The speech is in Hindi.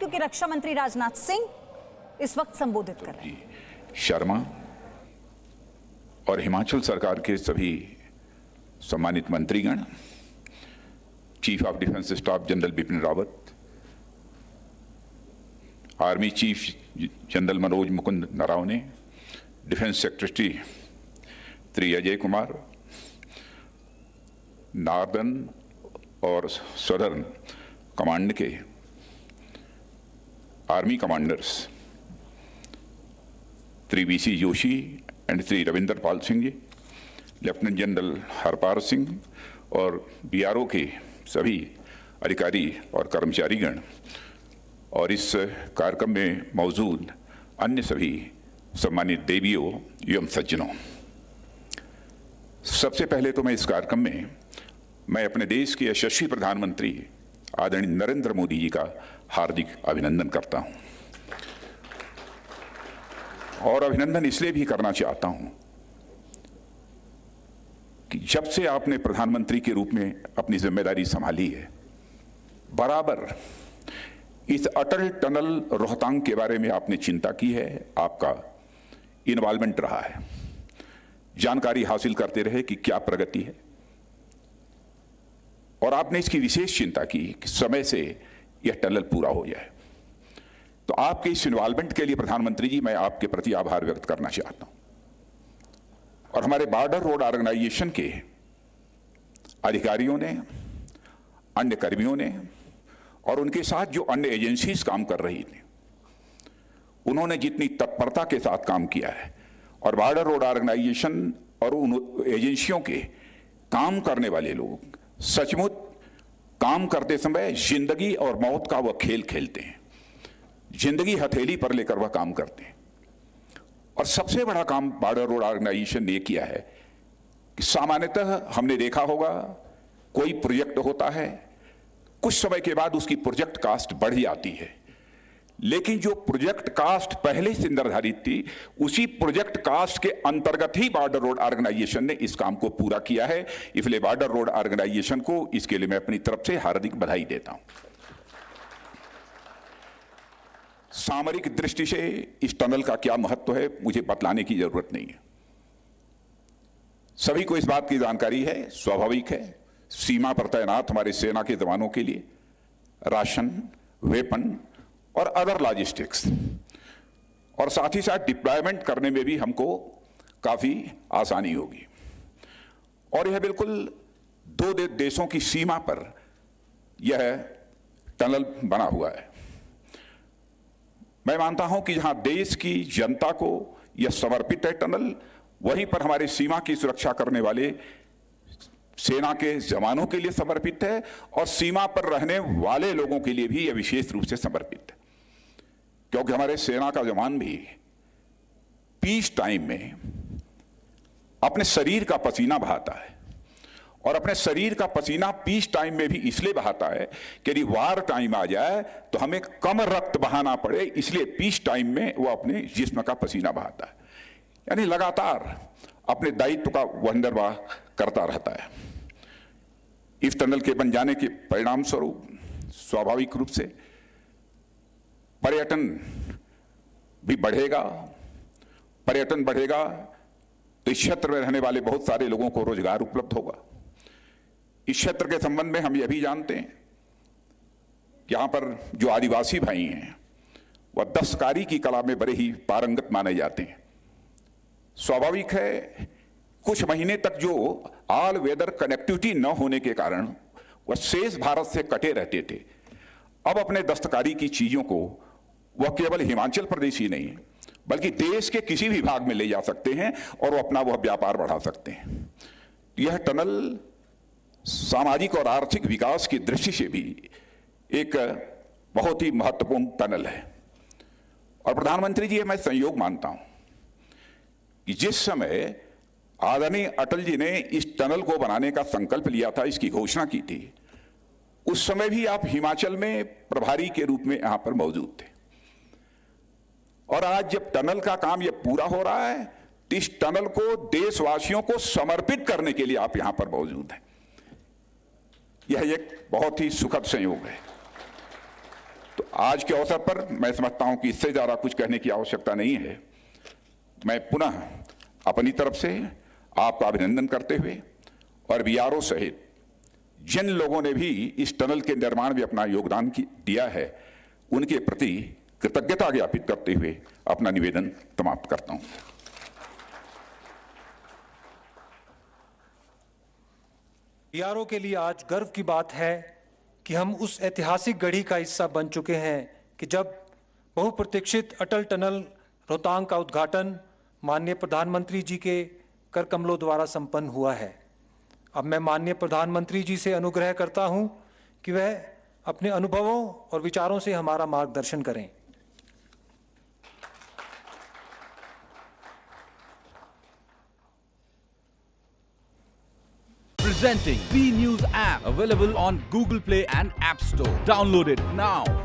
क्योंकि रक्षा मंत्री राजनाथ सिंह इस वक्त संबोधित कर रहे हैं। शर्मा और हिमाचल सरकार के सभी सम्मानित मंत्रीगण, chief of defence staff general Bipin Rawat, army chief general Manoj Mukund Naravane, defence secretary Shri Ajay Kumar, northern और सदर्न कमांड के army commanders Shri V C Joshi and Shri Ravinder Pal Singh ji, lieutenant general Harpal Singh और बीआरओ के सभी अधिकारी और कर्मचारीगण और इस कार्यक्रम में मौजूद अन्य सभी सम्मानित देवियों एवं सज्जनों, सबसे पहले तो मैं इस कार्यक्रम में मैं अपने देश के यशस्वी प्रधानमंत्री आदरणीय नरेंद्र मोदी जी का हार्दिक अभिनंदन करता हूं। और अभिनंदन इसलिए भी करना चाहता हूं कि जब से आपने प्रधानमंत्री के रूप में अपनी जिम्मेदारी संभाली है, बराबर इस अटल टनल रोहतांग के बारे में आपने चिंता की है, आपका इन्वॉल्वमेंट रहा है, जानकारी हासिल करते रहे कि क्या प्रगति है, और आपने इसकी विशेष चिंता की कि समय से यह टनल पूरा हो जाए। तो आपके इस इन्वॉल्वमेंट के लिए प्रधानमंत्री जी मैं आपके प्रति आभार व्यक्त करना चाहता हूं। और हमारे बॉर्डर रोड ऑर्गेनाइजेशन के अधिकारियों ने, अन्य कर्मियों ने और उनके साथ जो अन्य एजेंसीज काम कर रही थी, उन्होंने जितनी तत्परता के साथ काम किया है और बॉर्डर रोड ऑर्गेनाइजेशन और उन एजेंसियों के काम करने वाले लोग सचमुच काम करते समय जिंदगी और मौत का वह खेल खेलते हैं, जिंदगी हथेली पर लेकर वह काम करते हैं। और सबसे बड़ा काम बॉर्डर रोड ऑर्गेनाइजेशन ने किया है कि सामान्यतः हमने देखा होगा कोई प्रोजेक्ट होता है, कुछ समय के बाद उसकी प्रोजेक्ट कास्ट बढ़ जाती है, लेकिन जो प्रोजेक्ट कास्ट पहले से निर्धारित थी उसी प्रोजेक्ट कास्ट के अंतर्गत ही बॉर्डर रोड ऑर्गेनाइजेशन ने इस काम को पूरा किया है। इसलिए बॉर्डर रोड ऑर्गेनाइजेशन को इसके लिए मैं अपनी तरफ से हार्दिक बधाई देता हूं। सामरिक दृष्टि से इस टनल का क्या महत्व है मुझे बतलाने की जरूरत नहीं है, सभी को इस बात की जानकारी है, स्वाभाविक है। सीमा पर तैनात हमारे सेना के जवानों के लिए राशन, वेपन और अदर लॉजिस्टिक्स और साथ ही साथ डिप्लॉयमेंट करने में भी हमको काफी आसानी होगी। और यह बिल्कुल दो देशों की सीमा पर यह टनल बना हुआ है। मैं मानता हूं कि जहां देश की जनता को यह समर्पित है टनल, वहीं पर हमारे सीमा की सुरक्षा करने वाले सेना के जवानों के लिए समर्पित है और सीमा पर रहने वाले लोगों के लिए भी यह विशेष रूप से समर्पित है, क्योंकि हमारे सेना का जवान भी पीस टाइम में अपने शरीर का पसीना बहाता है और अपने शरीर का पसीना पीस टाइम में भी इसलिए बहाता है कि यदि वार टाइम आ जाए तो हमें कम रक्त बहाना पड़े, इसलिए पीस टाइम में वो अपने जिस्म का पसीना बहाता है, यानी लगातार अपने दायित्व का वह निर्वाह करता रहता है। इस टनल के बन जाने के परिणाम स्वरूप स्वाभाविक रूप से पर्यटन भी बढ़ेगा। पर्यटन बढ़ेगा तो इस क्षेत्र में रहने वाले बहुत सारे लोगों को रोजगार उपलब्ध होगा। इस क्षेत्र के संबंध में हम यह भी जानते हैं कि यहां पर जो आदिवासी भाई हैं वह दस्तकारी की कला में बड़े ही पारंगत माने जाते हैं। स्वाभाविक है कुछ महीने तक जो ऑल वेदर कनेक्टिविटी न होने के कारण वह शेष भारत से कटे रहते थे, अब अपने दस्तकारी की चीजों को वह केवल हिमाचल प्रदेश ही नहीं बल्कि देश के किसी भी भाग में ले जा सकते हैं और वो अपना वह व्यापार बढ़ा सकते हैं। यह टनल सामाजिक और आर्थिक विकास की दृष्टि से भी एक बहुत ही महत्वपूर्ण टनल है। और प्रधानमंत्री जी, मैं संयोग मानता हूं कि जिस समय आदरणीय अटल जी ने इस टनल को बनाने का संकल्प लिया था, इसकी घोषणा की थी, उस समय भी आप हिमाचल में प्रभारी के रूप में यहां पर मौजूद थे। और आज जब टनल का काम यह पूरा हो रहा है तो इस टनल को देशवासियों को समर्पित करने के लिए आप यहां पर मौजूद हैं। यह एक बहुत ही सुखद संयोग है। तो आज के अवसर पर मैं समझता हूं कि इससे ज्यादा कुछ कहने की आवश्यकता नहीं है। मैं पुनः अपनी तरफ से आपका अभिनंदन करते हुए और बीआरओ सहित जिन लोगों ने भी इस टनल के निर्माण में अपना योगदान दिया है, उनके प्रति कृतज्ञता ज्ञापित करते हुए अपना निवेदन समाप्त करता हूं। बीआरओ के लिए आज गर्व की बात है कि हम उस ऐतिहासिक घड़ी का हिस्सा बन चुके हैं कि जब बहुप्रतीक्षित अटल टनल रोहतांग का उद्घाटन माननीय प्रधानमंत्री जी के कर कमलों द्वारा संपन्न हुआ है। अब मैं माननीय प्रधानमंत्री जी से अनुग्रह करता हूं कि वह अपने अनुभवों और विचारों से हमारा मार्गदर्शन करें। Presenting B News app, available on Google Play and App Store. Download it now.